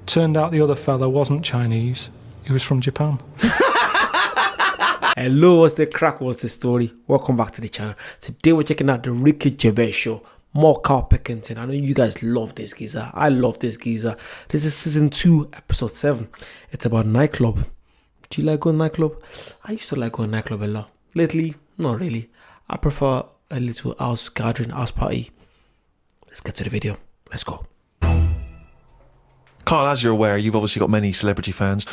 Turned out the other fella wasn't Chinese. He was from Japan. Hello, what's the crack? What's the story? Welcome back to the channel. Today we're checking out the Ricky Gervais show. More Carl Pickinton. I know you guys love this geezer. I love this geezer. This is season 2, episode 7. It's about nightclub. Do you like going nightclub? I used to like going nightclub a lot. Lately, not really. I prefer a little house gathering, house party. Let's get to the video. Let's go. Carl, as you're aware, you've obviously got many celebrity fans,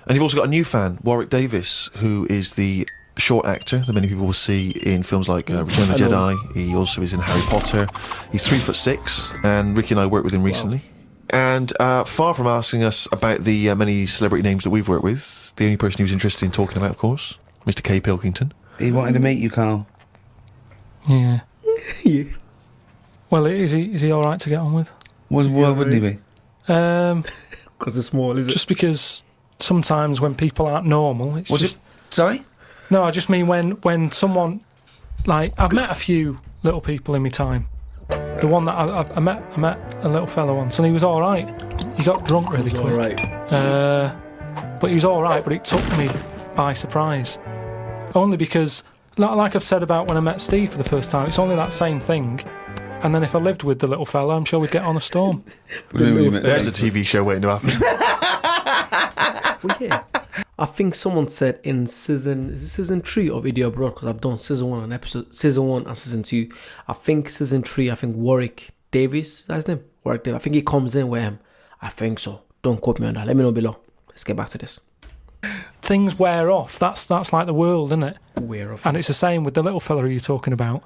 and you've also got a new fan, Warwick Davis, who is the short actor that many people will see in films like Return of the Jedi. He also is in Harry Potter. He's 3'6", and Ricky and I worked with him recently. Wow. And far from asking us about the many celebrity names that we've worked with, the only person he was interested in talking about, of course, Mr. K. Pilkington. He wanted to meet you, Carl. Yeah. Yeah. Well, is he all right to get on with? Why wouldn't he be? Because it's small, is it? Just because sometimes when people aren't normal, it's just... Sorry? No, I just mean when someone... Like, I've met a few little people in my time. The one that I met a little fella once, and he was all right. He got drunk really quick. All right. But he was all right, but it took me by surprise. Only because, like I've said about when I met Steve for the first time, it's only that same thing. And then if I lived with the little fella, I'm sure we'd get on a storm. There's a TV show waiting to happen. Well, yeah. I think someone said in season 3 of Video Abroad, because I've done season 1 and season 2. I think season 3, Warwick Davis, that's his name? Warwick Davis. I think he comes in with him. I think so. Don't quote me on that. Let me know below. Let's get back to this. Things wear off. That's like the world, isn't it? Wear off. And it's the same with the little fella you're talking about.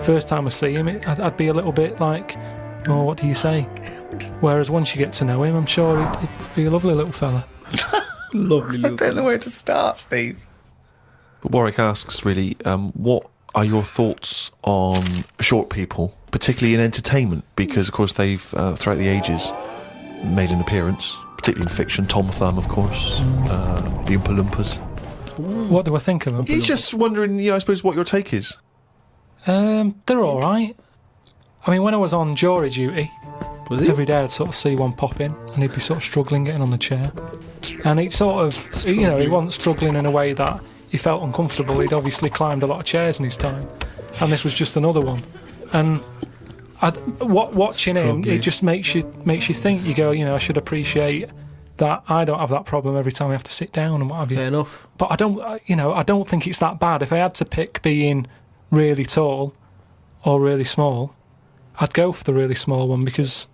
First time I see him, I'd be a little bit like, oh, what do you say? Whereas once you get to know him, I'm sure he'd be a lovely little fella. Lovely little I don't know where to start, Steve. But Warwick asks, really, what are your thoughts on short people, particularly in entertainment? Because, of course, they've, throughout the ages, made an appearance, particularly in fiction. Tom Thumb, of course, the Oompa Loompas. What do I think of them? He's just wondering, I suppose, what your take is. They're all right. I mean, when I was on jury duty, every day I'd sort of see one pop in, and he'd be sort of struggling getting on the chair. And he sort of, he wasn't struggling in a way that he felt uncomfortable. He'd obviously climbed a lot of chairs in his time, and this was just another one. And watching him, it just makes you think. You go, I should appreciate that I don't have that problem every time I have to sit down and what have you. Fair enough. But I don't think it's that bad. If I had to pick being really tall or really small, I'd go for the really small one because,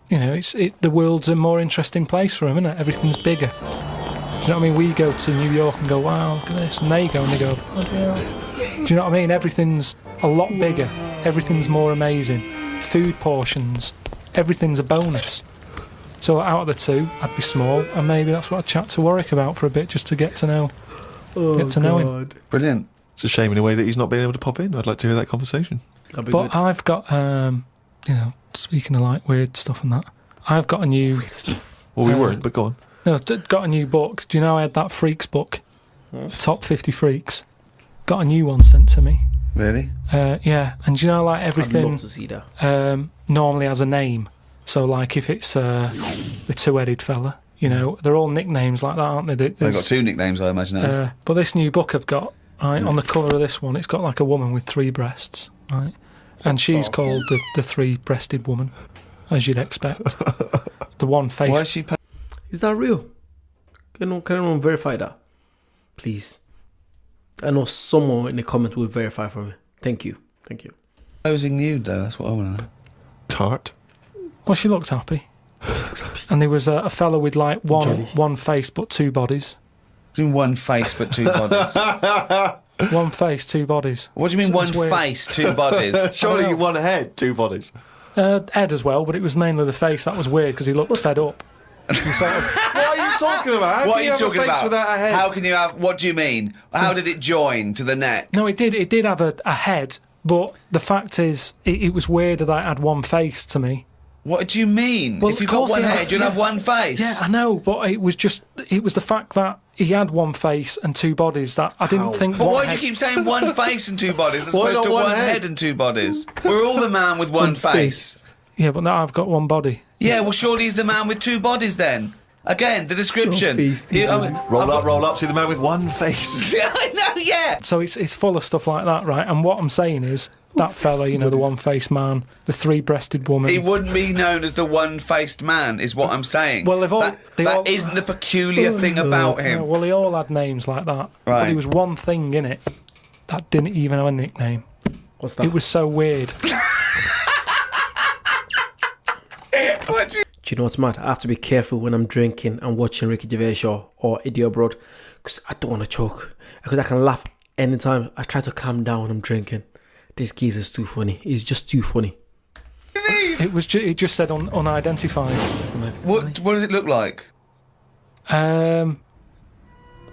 the world's a more interesting place for him, isn't it? Everything's bigger. Do you know what I mean? We go to New York and go, wow, look at this, and they go and they go, oh dear. Do you know what I mean? Everything's a lot bigger. Everything's more amazing. Food portions, everything's a bonus. So out of the two, I'd be small, and maybe that's what I'd chat to Warwick about for a bit, just to get to know him. Brilliant. It's a shame in a way that he's not been able to pop in. I'd like to hear that conversation. That'd be But good. I've got, speaking of like weird stuff and that, I've got a new... Well, we weren't, but go on. No, got a new book. Do you know I had that Freaks book? Top 50 Freaks. Got a new one sent to me. Really? Yeah, and do you know like everything I'd love to see that. normally has a name. So like if it's the two-headed fella, they're all nicknames like that, aren't they? They've got 2 nicknames, I imagine. But this new book I've got, right, on the cover of this one, it's got like a woman with 3 breasts, right? And she's called the three-breasted woman, as you'd expect. The one face. Why is she... Is that real? Can anyone verify that? Please. I know someone in the comments will verify for me. Thank you. Posing nude, though, that's what I want to know. Tart. Well, she looked happy. And there was a fella with like one face but 2 bodies. Doing one face but 2 bodies. One face, 2 bodies. What do you mean one face, 2 bodies? Surely one head, 2 bodies. Ed as well, but it was mainly the face that was weird because he looked fed up. What are you talking about? What are you talking about? Without a head? How can you have... What do you mean? How did it join to the neck? No, it did have a head, but the fact is, it was weird that it had one face to me. What do you mean? Well, if you've got one head, you'd have one face. Yeah, I know, but it was the fact that he had one face and 2 bodies that I didn't think... But why do you keep saying one face and 2 bodies as opposed to one head and 2 bodies? We're all the man with one face. Yeah, but now I've got one body. Yeah, well, surely he's the man with two bodies then. Again, the description. Roll up, see the man with one face. Yeah, I know, yeah. So it's full of stuff like that, right? And what I'm saying is that fella, the one-faced man, the three-breasted woman. He wouldn't be known as the one-faced man, is what I'm saying. Well, that isn't the peculiar thing about him. Well, they all had names like that. Right. But there was one thing in it that didn't even have a nickname. What's that? It was so weird. Do you know what's mad? I have to be careful when I'm drinking and watching Ricky Gervais show or Idiot Abroad because I don't want to choke. Because I can laugh anytime. I try to calm down when I'm drinking. This geezer's too funny. He's just too funny. It just said unidentified. What does it look like?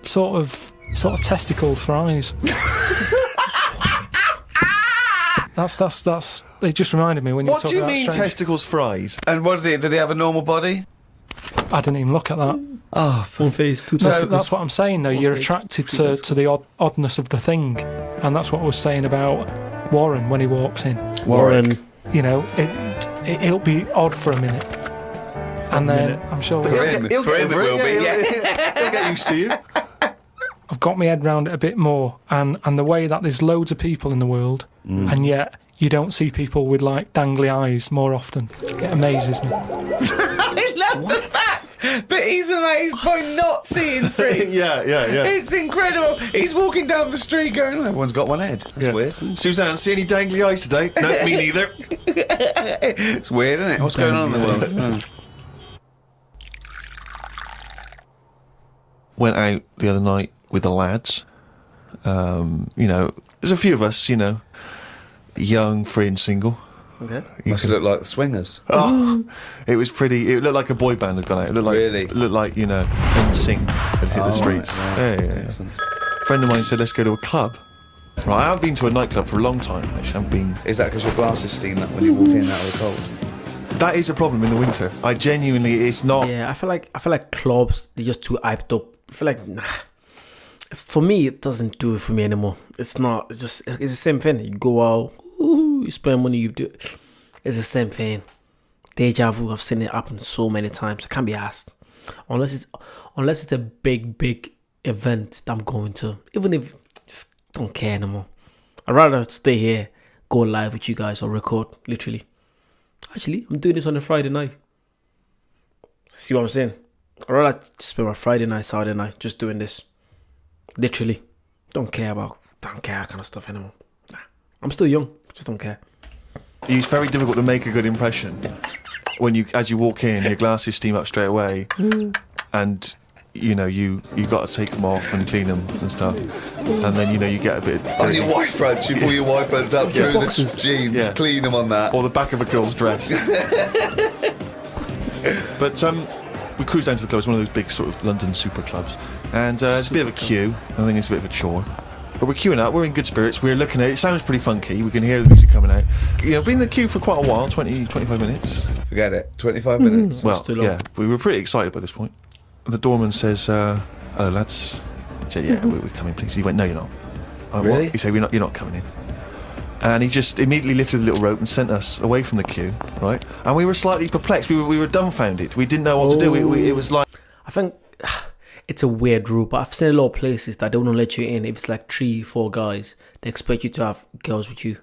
Sort of testicles for eyes. That's. It just reminded me when you. What do you mean testicles for eyes? And what is it? Did he have a normal body? I didn't even look at that. Oh, One face, two So testicles. that's what I'm saying, though. You're attracted to the oddness of the thing, and that's what I was saying about Warren when he walks in. Warren. It'll be odd for a minute, and then I'm sure For him it will be. Yeah. He'll get used to you. I've got my head round it a bit more, and the way that there's loads of people in the world, and yet you don't see people with like dangly eyes more often. It amazes me. I love the fact that he's amazed by not seeing freaks. Yeah. It's incredible. He's walking down the street going, everyone's got one head. That's weird. Suzanne, see any dangly eyes today? No, me neither. It's weird, isn't it? What's going on in the world? Went out the other night with the lads. There's a few of us, young, free and single. Okay. Must look like the Swingers. Oh, it was pretty. It looked like a boy band had gone out. It looked like Really? It looked like NSYNC had hit the streets. Right, Yeah. Excellent. A friend of mine said, "Let's go to a club." Right, I haven't been to a nightclub for a long time. Actually, I haven't been. Is that because your glasses steam up when you walk in out of the cold? That is a problem in the winter. I genuinely, it's not. Yeah, I feel like clubs, they're just too hyped up. I feel like, nah. For me, it doesn't do it for me anymore. It's not. It's the same thing. You go out, you spend money, you do it. It's the same thing. Deja vu. I've seen it happen so many times. I can't be asked. Unless it's a big event that I'm going to. Even if just don't care anymore. I'd rather stay here, go live with you guys or record. Literally. Actually, I'm doing this on a Friday night. See what I'm saying? I'd rather spend my Friday night, Saturday night just doing this. Literally. Don't care that kind of stuff anymore. Nah. I'm still young. Just don't care. It's very difficult to make a good impression when as you walk in, your glasses steam up straight away, and you got to take them off and clean them and stuff, and then you get a bit. On your white fronts, you pull your white fronts up through boxes. the jeans, clean them on that. Or the back of a girl's dress. But we cruised down to the club. It's one of those big sort of London super clubs, and it's a bit of a queue. I think it's a bit of a chore. But we're queuing up, we're in good spirits, we're looking at it, sounds pretty funky, we can hear the music coming out. Been in the queue for quite a while, 25 minutes. Forget it, 25 minutes. Well, yeah, we were pretty excited by this point. The doorman says, hello lads. He said, yeah, we're coming please. He went, no you're not. I went, Really? What? He said, you're not coming in. And he just immediately lifted the little rope and sent us away from the queue, right? And we were slightly perplexed, we were dumbfounded, we didn't know what to do, it was like... I think it's a weird rule, but I've seen a lot of places that don't let you in if it's like 3-4 guys. They expect you to have girls with you.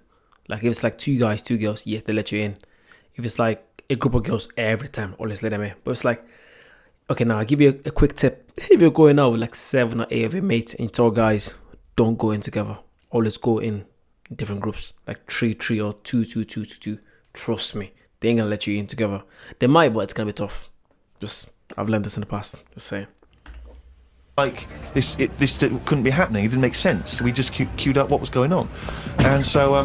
Like if it's like 2 guys, 2 girls, yeah, they let you in. If it's like a group of girls, every time, always let them in. But it's like, okay, now I'll give you a quick tip. If you're going out with like 7 or 8 of your mates and you tell guys, don't go in together. Always go in different groups, like 3 or 2. Trust me, they ain't gonna let you in together. They might, but it's gonna be tough. I've learned this in the past. Just saying. Like this couldn't be happening. It didn't make sense. So we just queued up what was going on, and so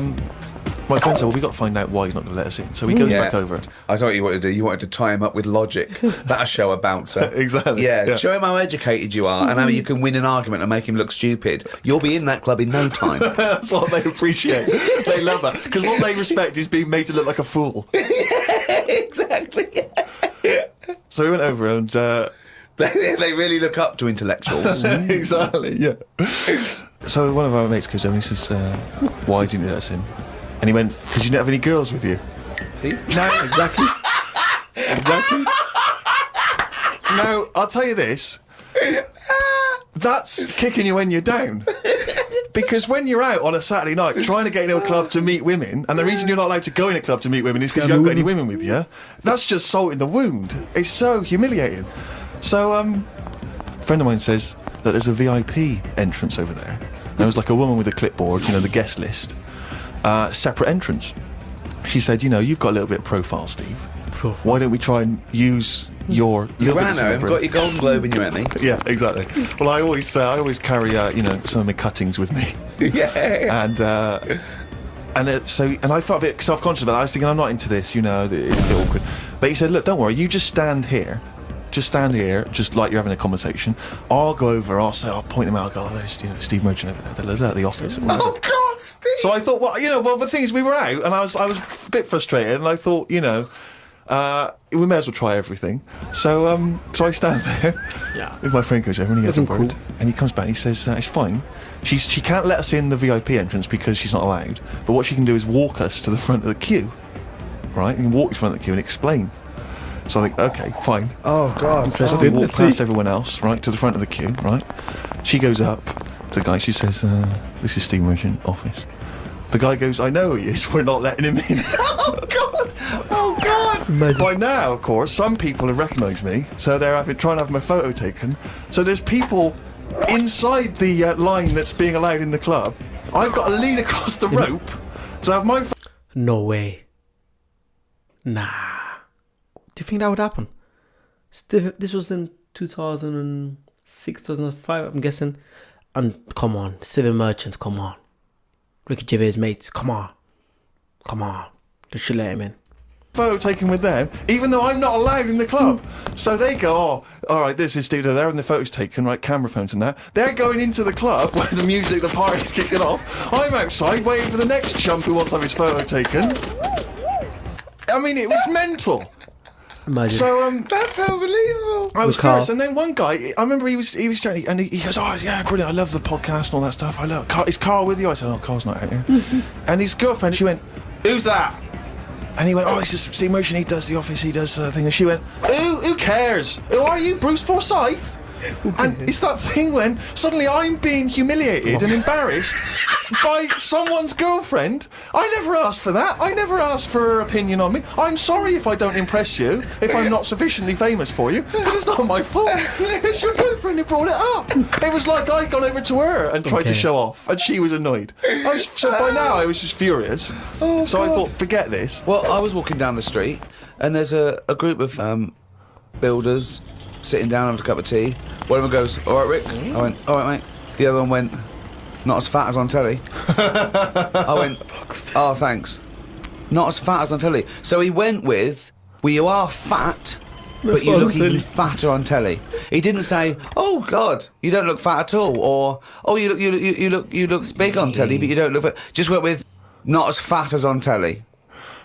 my friend said, "Well, we got to find out why he's not going to let us in." So he goes back over. I know what you wanted to do. You wanted to tie him up with logic. That'll show a bouncer. Exactly. Yeah, show him how educated you are and how you can win an argument and make him look stupid. You'll be in that club in no time. That's what they appreciate. They love that because what they respect is being made to look like a fool. Yeah, exactly. So we went over and. They really look up to intellectuals. Exactly, yeah. So one of our mates goes over and he says, why didn't you let us in? And he went, because you didn't have any girls with you. See? No, exactly. Exactly. Now, I'll tell you this. That's kicking you when you're down. Because when you're out on a Saturday night trying to get into a club to meet women, and the reason you're not allowed to go in a club to meet women is because you haven't got any women with you, that's just salt in the wound. It's so humiliating. So, a friend of mine says that there's a VIP entrance over there. There was like a woman with a clipboard, you know, the guest list. Separate entrance. She said, you know, you've got a little bit of profile, Steve. Why don't we try and use your... You ran home, got your Golden Globe in your Emmy. Yeah, exactly. Well, I always carry, you know, some of my cuttings with me. Yeah. And I felt a bit self-conscious about it. I was thinking, I'm not into this, you know, it's a bit awkward. But he said, look, don't worry, you just stand here. Just stand here, just like you're having a conversation. I'll go over, I'll point him out, I'll go, oh, there's, you know, Steve Merchant over there, that lives at the office. Oh, God, Steve! So I thought, well, you know, the thing is, we were out, and I was a bit frustrated, and I thought, you know, we may as well try everything. So I stand there with my friend goes over and he gets on board, and he comes back and he says, it's fine. She can't let us in the VIP entrance because she's not allowed, but what she can do is walk us to the front of the queue, right? You can walk to the front of the queue and explain. So I think, okay, fine. Oh, God. Interesting. So we walk past everyone else, right, to the front of the queue, right? She goes up to the guy, she says, this is Steve Merchant office. The guy goes, I know he is, we're not letting him in. Oh, God! Oh, God! Imagine. By now, of course, some people have recognised me, so they're trying to have my photo taken. So there's people inside the line that's being allowed in the club. I've got to lean across the rope to have my... No way. Nah. Do you think that would happen? This was in 2006, 2005, I'm guessing. And come on, Steve Merchant, come on. Ricky Gervais' mates, come on. Just should let him in. Photo taken with them, even though I'm not allowed in the club. So they go, oh, all right, this is Steve, they're having the photos taken, right, camera phones and that. They're going into the club where the music, the party's kicking off. I'm outside waiting for the next chump who wants to have his photo taken. I mean, it was mental. Imagine. So That's unbelievable. I was Carl. curious, and then one guy, I remember he was chatting, and he goes, oh yeah, brilliant, I love the podcast and all that stuff. I love Carl. Is Carl with you? I said, oh, Carl's not out here. And his girlfriend, she went, who's that? And he went, oh, it's just Steve Merchant, he does the office, he does the thing. And she went, who cares? Who are you, Bruce Forsyth? And it's that thing when suddenly I'm being humiliated and embarrassed by someone's girlfriend. I never asked for that. I never asked for her opinion on me. I'm sorry if I don't impress you, if I'm not sufficiently famous for you, but it's not my fault. It's your girlfriend who brought it up. It was like I'd gone over to her and tried to show off, and she was annoyed. So by now I was just furious. So I thought, forget this. Well, I was walking down the street, and there's a group of builders sitting down having a cup of tea. One of them goes, all right, Rick? I went, all right, mate. The other one went, not as fat as on telly. I went, oh, thanks. Not as fat as on telly. So he went with, well, you are fat, but you look even fatter on telly. He didn't say, oh, God, you don't look fat at all, or, oh, you look big on telly, but you don't look fat. Just went with, not as fat as on telly.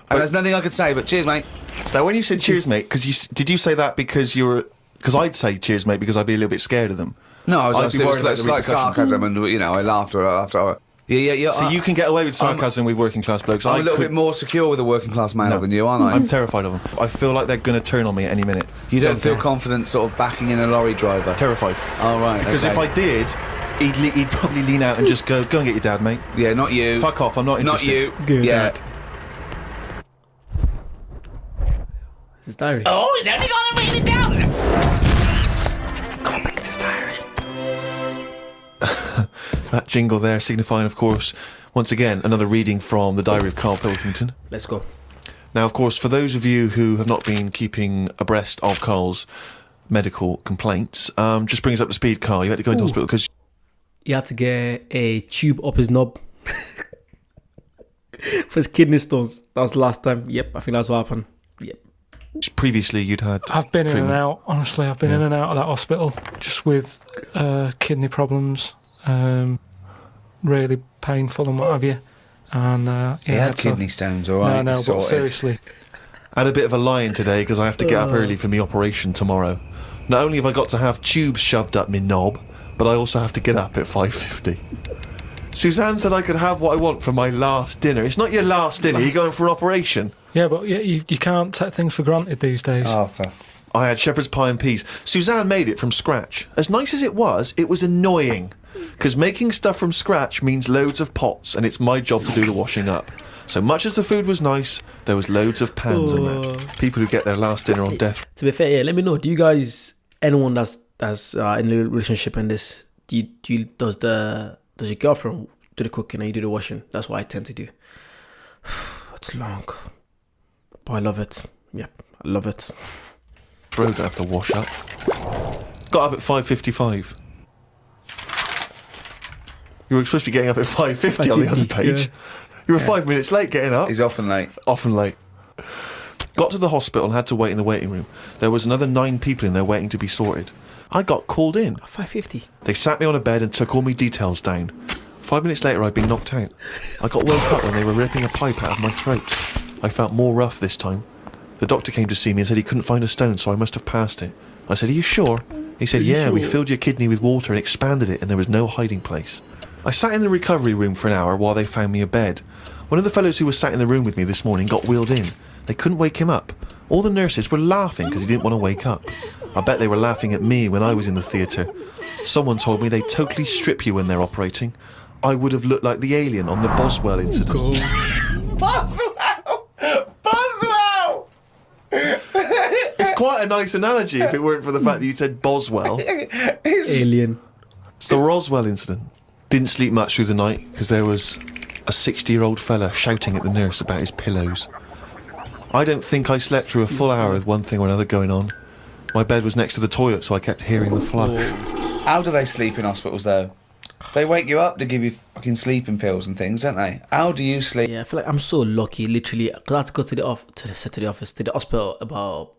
And there's nothing I could say, but cheers, mate. Now, when you said cheers, mate, did you say that because you were... Because I'd say cheers, mate, because I'd be a little bit scared of them. No, I was I'd be worried about it's the like sarcasm, and you know, I laughed after. Yeah. So you can get away with sarcasm with working class blokes. I'm a little bit more secure with a working class male than you, aren't I? I'm terrified of them. I feel like they're going to turn on me at any minute. You don't feel confident, sort of backing in a lorry driver. Terrified. Oh right. Because if I did, he'd probably lean out and just go and get your dad, mate. Yeah, not you. Fuck off. I'm not interested. Not you. Good. Yeah. This is diary. Oh, he's only gonna read it down. Come back to this diary. That jingle there signifying, of course, once again, another reading from the Diary of Carl Pilkington. Let's go. Now, of course, for those of you who have not been keeping abreast of Carl's medical complaints, just bring us up to speed, Carl. You had to go into hospital because... He had to get a tube up his knob for his kidney stones. That was the last time. Yep, I think that's what happened. Yep. Previously you'd had... I've been in treatment. and out, honestly. I've been in and out of that hospital just with kidney problems, really painful and what have you. And He had kidney stones, all right. No, but seriously. I had a bit of a lie-in today because I have to get up early for my operation tomorrow. Not only have I got to have tubes shoved up my knob, but I also have to get up at 5:50. Suzanne said I could have what I want for my last dinner. It's not your last dinner, you're going for an operation. Yeah, but you can't take things for granted these days. Oh, I had shepherd's pie and peas. Suzanne made it from scratch. As nice as it was annoying. Because making stuff from scratch means loads of pots, and it's my job to do the washing up. So much as the food was nice, there was loads of pans and that. People who get their last dinner on death. To be fair, yeah, let me know. Do you guys, anyone that's in a relationship in this, does your girlfriend do the cooking and you do the washing? That's what I tend to do. It's long, but I love it. Yep, I love it. Road I have to wash up. Got up at 5:55. You were supposed to be getting up at 5:50 on the other page. Yeah. You were 5 minutes late getting up. he's often late. Often late. Got to the hospital and had to wait in the waiting room. There was another 9 people in there waiting to be sorted. I got called in. 5:50. They sat me on a bed and took all my details down. 5 minutes later, I'd been knocked out. I got woke up when they were ripping a pipe out of my throat. I felt more rough this time. The doctor came to see me and said he couldn't find a stone, so I must have passed it. I said, "Are you sure?" He said, "Yeah, we filled your kidney with water and expanded it, and there was no hiding place." I sat in the recovery room for an hour while they found me a bed. One of the fellows who was sat in the room with me this morning got wheeled in. They couldn't wake him up. All the nurses were laughing because he didn't want to wake up. I bet they were laughing at me when I was in the theatre. Someone told me they totally strip you when they're operating. I would have looked like the alien on the Boswell incident. Boswell! Boswell! It's quite a nice analogy if it weren't for the fact that you said Boswell. Alien. It's the Roswell incident. Didn't sleep much through the night because there was a 60-year-old fella shouting at the nurse about his pillows. I don't think I slept through a full hour with one thing or another going on. My bed was next to the toilet, so I kept hearing the flush. How do they sleep in hospitals, though? They wake you up to give you fucking sleeping pills and things, don't they? How do you sleep? Yeah, I feel like I'm so lucky, literally. Because I had to go to the hospital about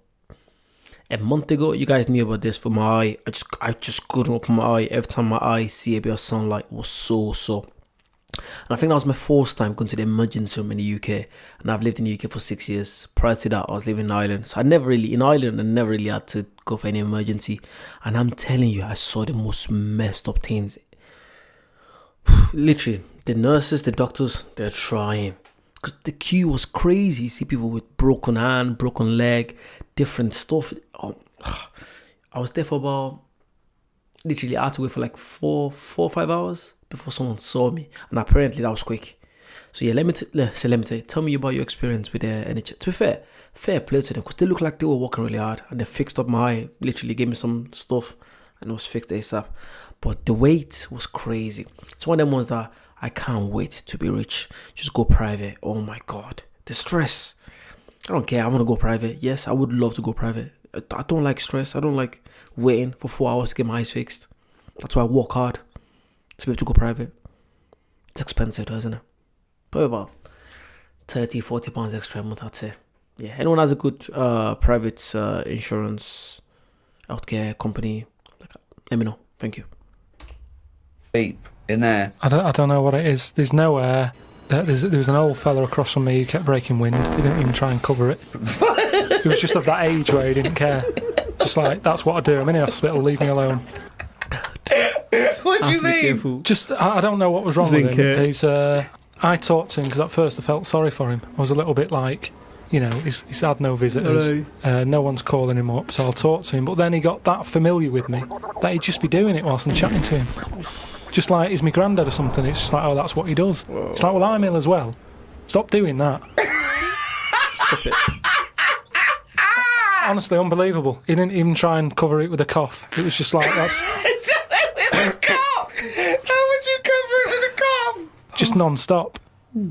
a month ago. You guys knew about this for my eye. I just couldn't open my eye. Every time my eye see a bit of sunlight, it was so sore. And I think that was my first time going to the emergency room in the UK. And I've lived in the UK for 6 years. Prior to that, I was living in Ireland. So I never really had to go for any emergency. And I'm telling you, I saw the most messed up things. Literally, the nurses, the doctors, they're trying. Because the queue was crazy. You see people with broken hand, broken leg, different stuff. Oh, I was there for about, literally, I had to wait for like 4 or 5 hours before someone saw me. And apparently that was quick. So yeah, let me tell you, tell me about your experience with the NHS. To be fair play to them, because they look like they were working really hard. And they fixed up my eye, literally gave me some stuff and it was fixed ASAP. But the wait was crazy. It's one of them ones that I can't wait to be rich. Just go private. Oh my God. The stress. I don't care. I want to go private. Yes, I would love to go private. I don't like stress. I don't like waiting for 4 hours to get my eyes fixed. That's why I work hard to be able to go private. It's expensive, isn't it? Probably about 30, 40 pounds extra a month, I'd say. Yeah, anyone has a good private insurance, healthcare company, let me know. Thank you. Sleep in there. I don't know what it is. There's no air. There was an old fella across from me who kept breaking wind. He didn't even try and cover it. He was just of that age where he didn't care. Just like, that's what I do. I'm in the hospital, leave me alone. What do you think? Just, I don't know what was wrong with him. I talked to him because at first I felt sorry for him. I was a little bit like, you know, he's had no visitors. No one's calling him up, so I'll talk to him. But then he got that familiar with me that he'd just be doing it whilst I'm chatting to him. Just like he's my granddad or something. It's just like, oh, that's what he does. Whoa. It's like, well, I'm ill as well. Stop doing that. Stop it. Honestly, unbelievable. He didn't even try and cover it with a cough. It was just like, that's... with a cough? How would you cover it with a cough? Just non-stop.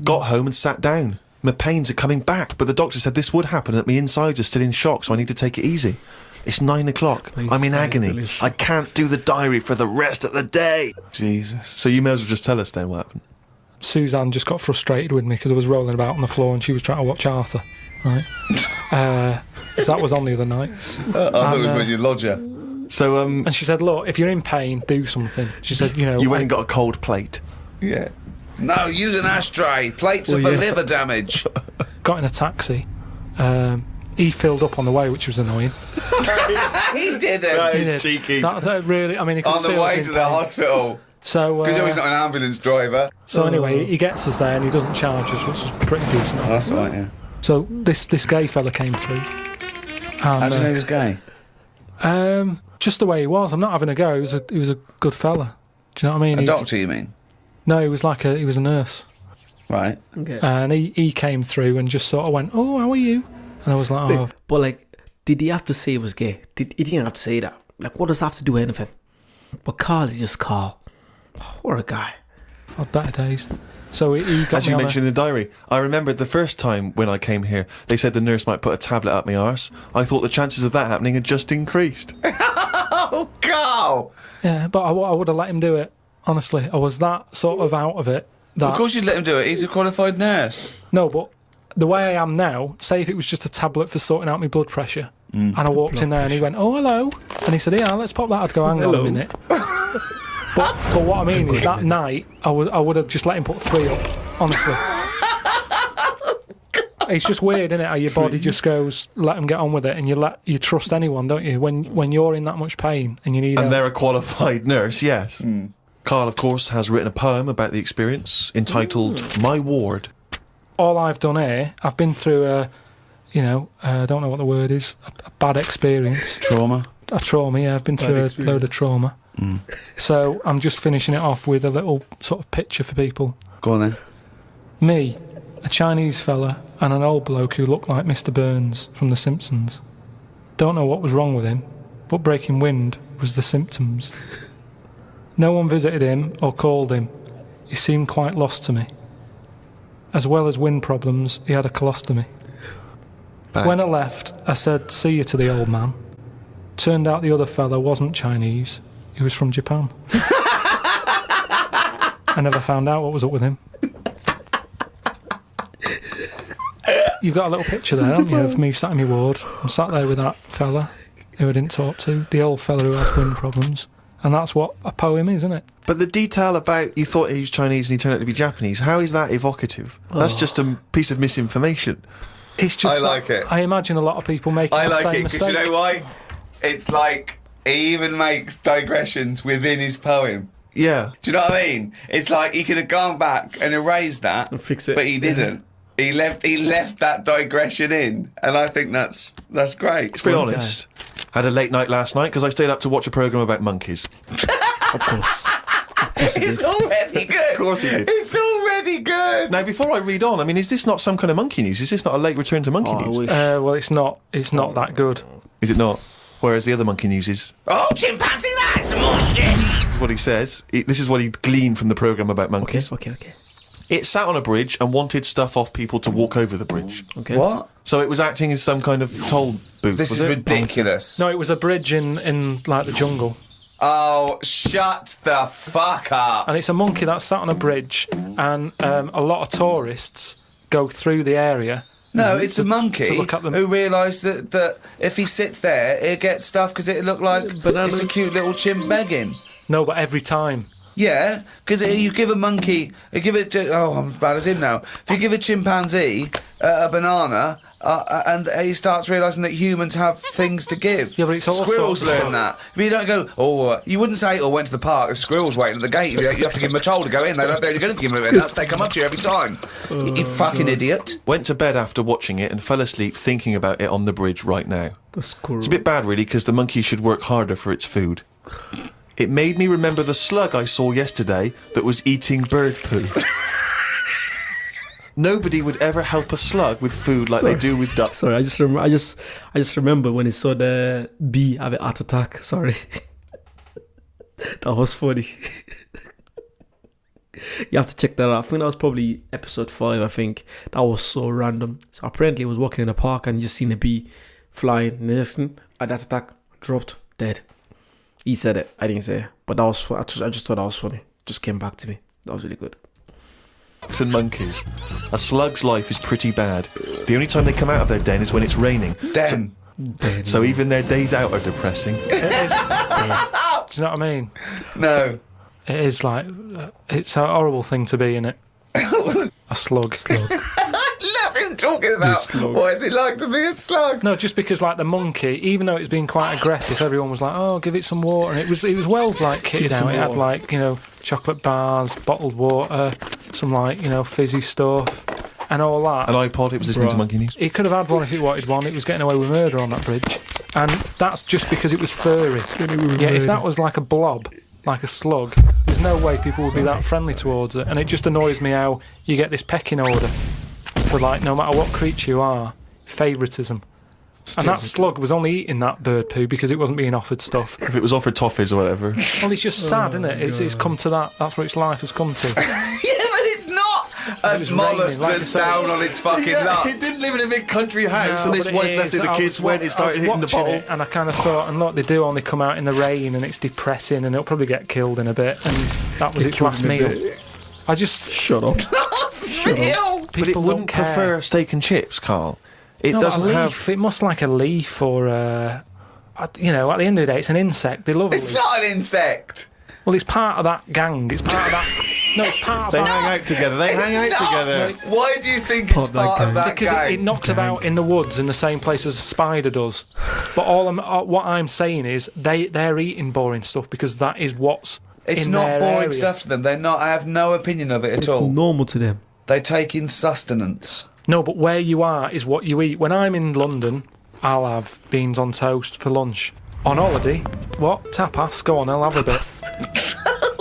Got home and sat down. My pains are coming back, but the doctor said this would happen and that my insides are still in shock, so I need to take it easy. It's 9 o'clock. I'm in agony. I can't do the diary for the rest of the day. Jesus. So you may as well just tell us then what happened. Suzanne just got frustrated with me because I was rolling about on the floor and she was trying to watch Arthur. Right? So that was on the other night. I thought it was when you lodger. So, and she said, look, if you're in pain, do something. She said, you know... You went and got a cold plate. Yeah. No, use an ashtray. Plates are for liver damage. Got in a taxi. He filled up on the way, which was annoying. He didn't. That is cheeky. That really, I mean, he could on the way to the hospital. So, because he's not an ambulance driver. So anyway, he gets us there and he doesn't charge us, which is pretty decent. That's right, yeah. So this gay fella came through. How And, do you know he was gay? just the way he was. I'm not having a go. He was a good fella. Do you know what I mean? A doctor, you mean? No, he was a nurse. Right. Okay. And he came through and just sort of went, "Oh, how are you?" And I was like, "Oh." But like, did he have to say he was gay? He didn't have to say that. Like, what does that have to do with anything? But Carl is just Carl. What a guy. I've had better days. So he got As me you on mentioned in the diary, I remember the first time when I came here, they said the nurse might put a tablet up my arse. I thought the chances of that happening had just increased. Oh, Carl! Yeah, but I would have let him do it. Honestly, I was that sort of out of it. That, Of course you'd let him do it. He's a qualified nurse. No, but the way I am now, say if it was just a tablet for sorting out my blood pressure, and I walked in there and he went, "Oh, hello," and he said, "Yeah, let's pop that." I'd go, "Hang on a minute." but what I mean is that night, I would have just let him put 3 up. Honestly, it's just weird, isn't it? How your body just goes, let him get on with it, and you trust anyone, don't you? When you're in that much pain and you need And help. they're a qualified nurse, yes. Carl, of course, has written a poem about the experience entitled My Ward. All I've done here, I've been through I don't know what the word is, a bad experience. Trauma. A trauma, yeah, I've been through a load of trauma. So I'm just finishing it off with a little sort of picture for people. Go on then. Me, a Chinese fella, and an old bloke who looked like Mr. Burns from The Simpsons. Don't know what was wrong with him, but breaking wind was the symptoms. No one visited him or called him. He seemed quite lost to me. As well as wind problems, he had a colostomy. Bang. When I left, I said, "See you" to the old man. Turned out the other fella wasn't Chinese, he was from Japan. I never found out what was up with him. You've got a little picture there, haven't you, of me sat in my ward. I'm sat there with that fella who I didn't talk to, the old fella who had wind problems. And that's what a poem is, isn't it? But the detail about you thought he was Chinese and he turned out to be Japanese, how is that evocative? That's just a piece of misinformation. It's just I like it. I imagine a lot of people make I the like same it because mistake. you know why? It's like he even makes digressions within his poem. Yeah. Do you know what I mean? It's like he could have gone back and erased that, And fix it. but he didn't. He left that digression in, and I think that's great. To be honest, had a late night last night because I stayed up to watch a programme about monkeys. Of course. It's already good. Of course he did. It's already good. Now, before I read on, I mean, is this not some kind of monkey news? Is this not a late return to monkey Oh, I news? wish. Well, it's not that good. Is it not? Whereas the other monkey news is, Oh, chimpanzee, that's some more shit. this is what he says. This is what he gleaned from the programme about Okay, monkeys. okay. It sat on a bridge and wanted stuff off people to walk over the bridge. Okay. What? So it was acting as some kind of toll booth, This was is it? ridiculous. No, it was a bridge in like the jungle. Oh, shut the fuck up. And it's a monkey that sat on a bridge, and a lot of tourists go through the area. No, it's a monkey to look at them. who realised that if he sits there, he'll get stuff because it look like Bananas. it's a cute little chimp begging. No, but every time. Yeah, because you give a monkey, I'm as bad as him now. If you give a chimpanzee a banana, and he starts realising that humans have things to give. Yeah, but it's all squirrels sorts of learn stuff. that. But you don't go, you wouldn't say, went to the park, there's squirrels waiting at the gate. You have to give them a toll to go in. They're only going to give them that. They come up to you every time. You fucking idiot. Went to bed after watching it and fell asleep thinking about it on the bridge right now. The squirrel. It's a bit bad, really, because the monkey should work harder for its food. It made me remember the slug I saw yesterday that was eating bird poo. Nobody would ever help a slug with food like they do with ducks. Sorry, I just remember when he saw the bee have a heart attack. Sorry. That was funny. You have to check that out. I think that was probably episode 5, I think. That was so random. So apparently he was walking in the park and he just seen a bee flying. And listen, had that attack, dropped, dead. He said it. I didn't say it. But that was I just thought that was funny. Just came back to me. That was really good. Ducks and monkeys. A slug's life is pretty bad. The only time they come out of their den is when it's raining. Den. So even their days out are depressing. It is. Do you know what I mean? No. It is like, it's a horrible thing to be in it. A slug. I love him talking about what it's like to be a slug. No, just because like the monkey, even though it's been quite aggressive, everyone was like, "Oh, give it some water," and it was well like kitted out. It had chocolate bars, bottled water, some fizzy stuff. and all that. An iPod, it was listening to Monkey News. He could have had one if he wanted one. It was getting away with murder on that bridge. And that's just because it was furry. Yeah, if that was like a blob, like a slug, there's no way people would be that friendly towards it. And it just annoys me how you get this pecking order for, like, no matter what creature you are, favouritism. And that slug was only eating that bird poo because it wasn't being offered stuff. If it was offered toffees or whatever. Well, it's just sad, isn't it? It's come to that. That's what its life has come to. Yeah, but it's not a mollusk that's down on its fucking luck. It didn't live in a big country house, No, and this but wife it left is. it. The kids went, it started hitting the bottle. And I kind of thought, and look, they do only come out in the rain, and it's depressing, and it'll probably get killed in a bit. And that was its last meal. I just Shut up. Last meal! But it people wouldn't don't care. prefer steak and chips, Carl. It No, doesn't a leaf. have. It must like a leaf or you know. At the end of the day, it's an insect. They love a It's leaf. not an insect. Well, it's part of that gang. It's part of that. No, it's part of They that. hang out together. They hang out Not. together. Why do you think it's part of that Because it gang? knocks about in the woods in the same place as a spider does. But what I'm saying is they're eating boring stuff because that is what's It's in not their boring area. stuff to them. They're not. I have no opinion of it at It's all. normal to them. They take in sustenance. No, but where you are is what you eat. When I'm in London, I'll have beans on toast for lunch. On holiday, what? Tapas? Go on, I'll have a bit.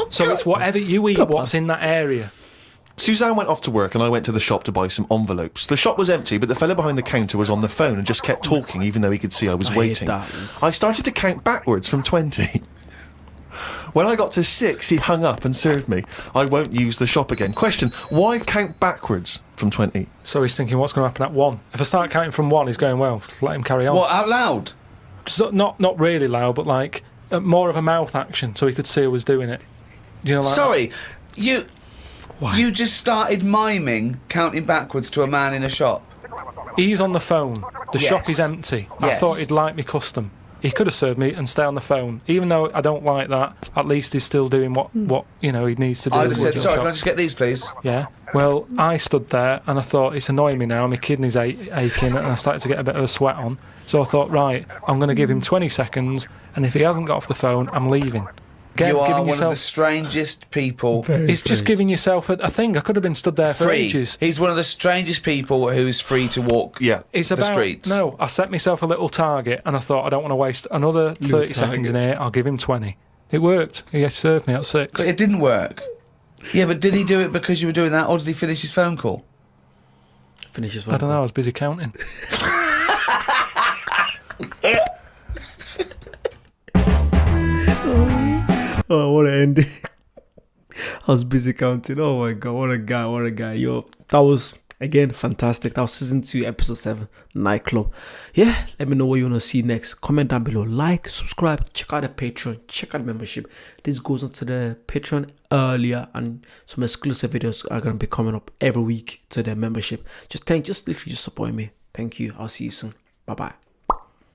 So it's whatever you eat, what's in that area. Suzanne went off to work and I went to the shop to buy some envelopes. The shop was empty, but the fella behind the counter was on the phone and just kept talking even though he could see I was I hate waiting. that. I started to count backwards from 20. When I got to 6, he hung up and served me. I won't use the shop again. Question, why count backwards from 20? So he's thinking, what's going to happen at 1? If I start counting from 1, he's going, well, let him carry on. What, out loud? So, not really loud, but like more of a mouth action so he could see who was doing it. Do you know, like Sorry, you just started miming counting backwards to a man in a shop. He's on the phone. The Yes. shop is empty. I Yes. thought he'd like me custom. He could have served me and stay on the phone. Even though I don't like that, at least he's still doing what he needs to do. I'd have said, with sorry, the can I shop." just get these, please? Yeah. Well, I stood there and I thought, it's annoying me now. My kidneys aching and I started to get a bit of a sweat on. So I thought, right, I'm going to give him 20 seconds and if he hasn't got off the phone, I'm leaving. You are giving one yourself, of the strangest people. It's just giving yourself a thing. I could have been stood there for Free. ages. He's one of the strangest people who's free to walk It's the about streets. No, I set myself a little target and I thought I don't want to waste another 30 seconds in here. I'll give him 20. It worked. He served me at 6. But it didn't work. Yeah, but did he do it because you were doing that, or did he finish his phone call? Finish his I don't know. I was busy counting. Oh, what an ending. I was busy counting. Oh my god, what a guy. Yo, that was, again, fantastic. That was season 2, episode 7, Nightclub. Yeah, let me know what you want to see next. Comment down below. Like, subscribe, check out the Patreon, check out the membership. This goes onto the Patreon earlier, and some exclusive videos are going to be coming up every week to the membership. Just literally just support me. Thank you. I'll see you soon. Bye-bye.